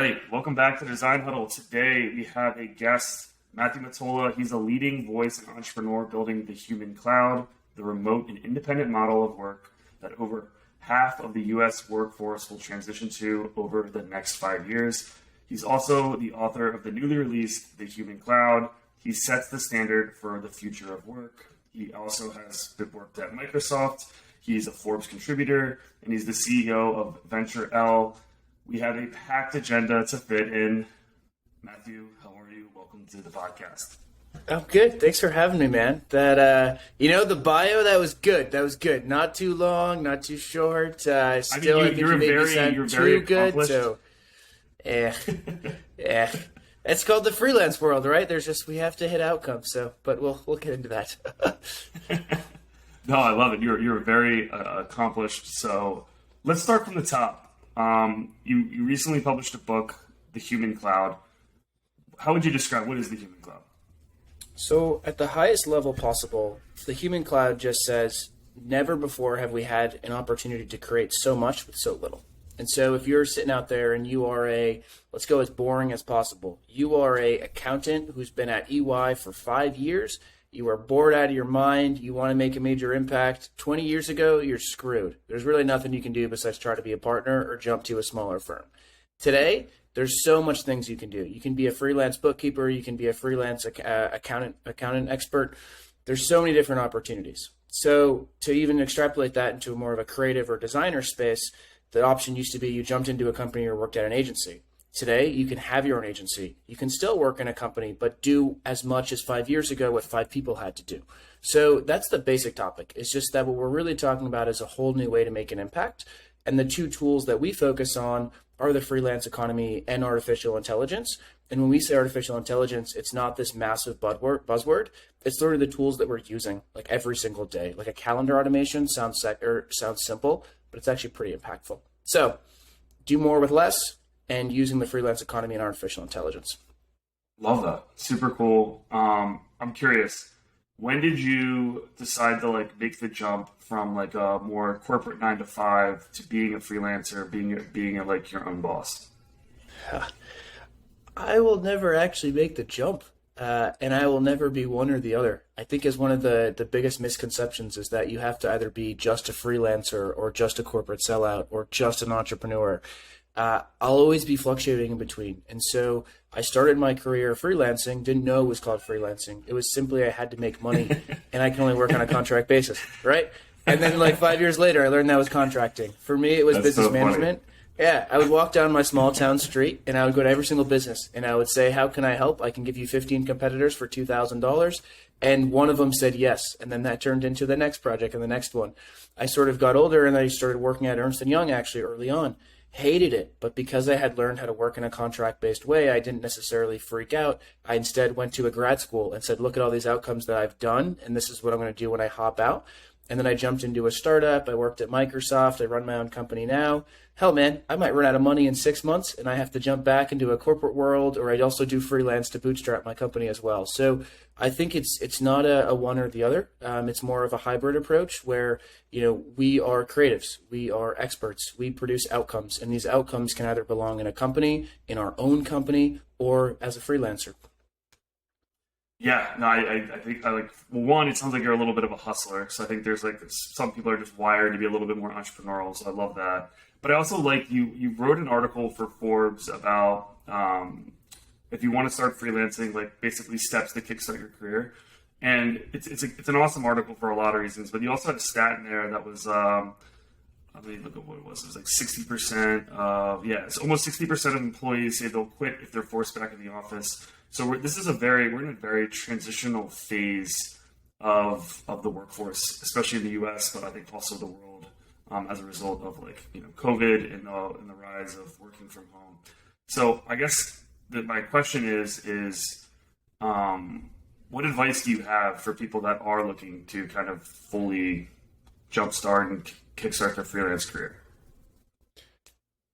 right, welcome back to Design Huddle. Today we have a guest, R Mottola. He's a leading voice and entrepreneur building the human cloud, the remote and independent model of work that over half of the U.S. workforce will transition to over the next 5 years. He's also the author of the newly released The Human Cloud. He sets the standard for the future of work. He also has worked at Microsoft. He's a Forbes contributor, and he's the CEO of Venture L. We have a packed agenda to fit in. Matthew, how are you? Welcome to the podcast. I'm good. Thanks for having me, man. The bio, that was good. That was good. Not too long, not too short. I think you made me sound too good. So, yeah. It's called the freelance world, right? We have to hit outcomes. So, but we'll get into that. No, I love it. You're very accomplished. So let's start from the top. You recently published a book, The Human Cloud. How would you describe what is the human cloud? So at the highest level possible, the human cloud just says, never before have we had an opportunity to create so much with so little. And so if you're sitting out there and you are let's go as boring as possible, you are a accountant who's been at EY for 5 years, you are bored out of your mind, you want to make a major impact, 20 years ago, you're screwed. There's really nothing you can do besides try to be a partner or jump to a smaller firm. Today, there's so much things you can do. You can be a freelance bookkeeper, you can be a freelance accountant expert. There's so many different opportunities. So to even extrapolate that into more of a creative or designer space, the option used to be you jumped into a company or worked at an agency. Today, you can have your own agency. You can still work in a company, but do as much as 5 years ago what 5 people had to do. So that's the basic topic. It's just that what we're really talking about is a whole new way to make an impact. And the two tools that we focus on are the freelance economy and artificial intelligence. And when we say artificial intelligence, it's not this massive buzzword. It's sort of the tools that we're using like every single day. Like a calendar automation sounds simple, but it's actually pretty impactful. So do more with less, and using the freelance economy and artificial intelligence. Love that. Super cool. I'm curious, when did you decide to make the jump from a more corporate 9 to 5 to being a freelancer, being your own boss? I will never actually make the jump, and I will never be one or the other. I think is one of the biggest misconceptions is that you have to either be just a freelancer or just a corporate sellout or just an entrepreneur. I'll always be fluctuating in between. And so I started my career freelancing, didn't know it was called freelancing. It was simply I had to make money and I can only work on a contract basis, right? And then 5 years later, I learned that was contracting. For me, it was business management. Yeah, I would walk down my small town street and I would go to every single business and I would say, how can I help? I can give you 15 competitors for $2,000. And one of them said yes. And then that turned into the next project and the next one. I sort of got older and I started working at Ernst & Young actually early on. Hated it, but because I had learned how to work in a contract-based way, I didn't necessarily freak out. I instead went to a grad school and said, look at all these outcomes that I've done, and this is what I'm going to do when I hop out. And then I jumped into a startup. I worked at Microsoft. I run my own company now. Hell, man, I might run out of money in 6 months, and I have to jump back into a corporate world, or I'd also do freelance to bootstrap my company as well. So I think it's not a one or the other. It's more of a hybrid approach where, we are creatives, we are experts, we produce outcomes, and these outcomes can either belong in a company, in our own company, or as a freelancer. Yeah, no, I think one, it sounds like you're a little bit of a hustler. So I think there's some people are just wired to be a little bit more entrepreneurial. So I love that. But I also you wrote an article for Forbes about if you want to start freelancing, basically steps to kickstart your career. And it's an awesome article for a lot of reasons. But you also had a stat in there that was, let me look at what it was. It was 60% of, it's almost 60% of employees say they'll quit if they're forced back in the office. So we're in a very transitional phase of the workforce, especially in the U.S., but I think also the world, as a result of COVID and the rise of working from home. So I guess my question is what advice do you have for people that are looking to kind of fully jumpstart and kickstart their freelance career?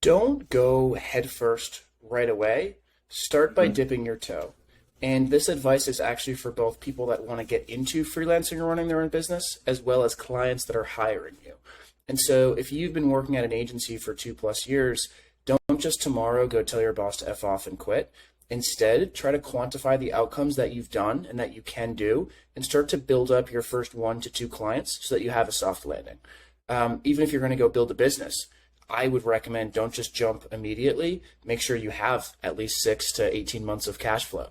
Don't go headfirst right away. Start by dipping your toe. And this advice is actually for both people that want to get into freelancing or running their own business, as well as clients that are hiring you. And so if you've been working at an agency for 2+ years, Don't just tomorrow go tell your boss to F off and quit. Instead, try to quantify the outcomes that you've done and that you can do, and start to build up your first 1 to 2 clients so that you have a soft landing. Even if you're going to go build a business, I would recommend don't just jump immediately. Make sure you have at least 6 to 18 months of cash flow.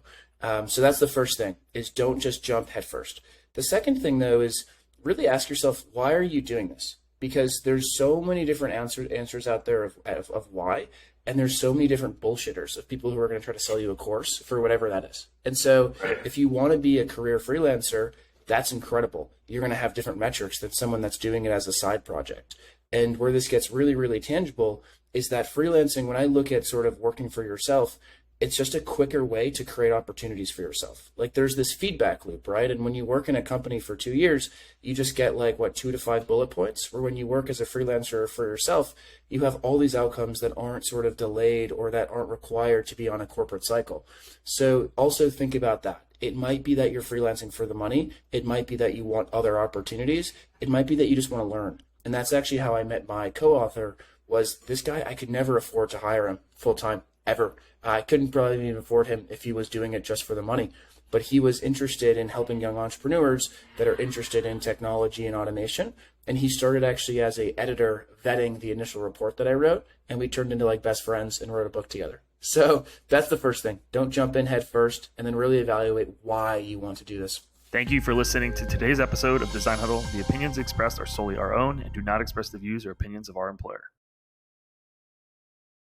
So that's the first thing, is don't just jump headfirst. The second thing, though, is really ask yourself, why are you doing this? Because there's so many different answers out there of why, and there's so many different bullshitters of people who are going to try to sell you a course for whatever that is. And so if you want to be a career freelancer, that's incredible. You're going to have different metrics than someone that's doing it as a side project. And where this gets really, really tangible is that freelancing, when I look at sort of working for yourself, it's just a quicker way to create opportunities for yourself. Like there's this feedback loop, right? And when you work in a company for 2 years, you just get like 2 to 5 bullet points. Where when you work as a freelancer for yourself, you have all these outcomes that aren't sort of delayed or that aren't required to be on a corporate cycle. So also think about that. It might be that you're freelancing for the money. It might be that you want other opportunities. It might be that you just want to learn. And that's actually how I met my co-author. Was this guy, I could never afford to hire him full time ever. I couldn't probably even afford him if he was doing it just for the money. But he was interested in helping young entrepreneurs that are interested in technology and automation. And he started actually as an editor vetting the initial report that I wrote. And we turned into like best friends and wrote a book together. So that's the first thing. Don't jump in head first, and then really evaluate why you want to do this. Thank you for listening to today's episode of Design Huddle. The opinions expressed are solely our own and do not express the views or opinions of our employer.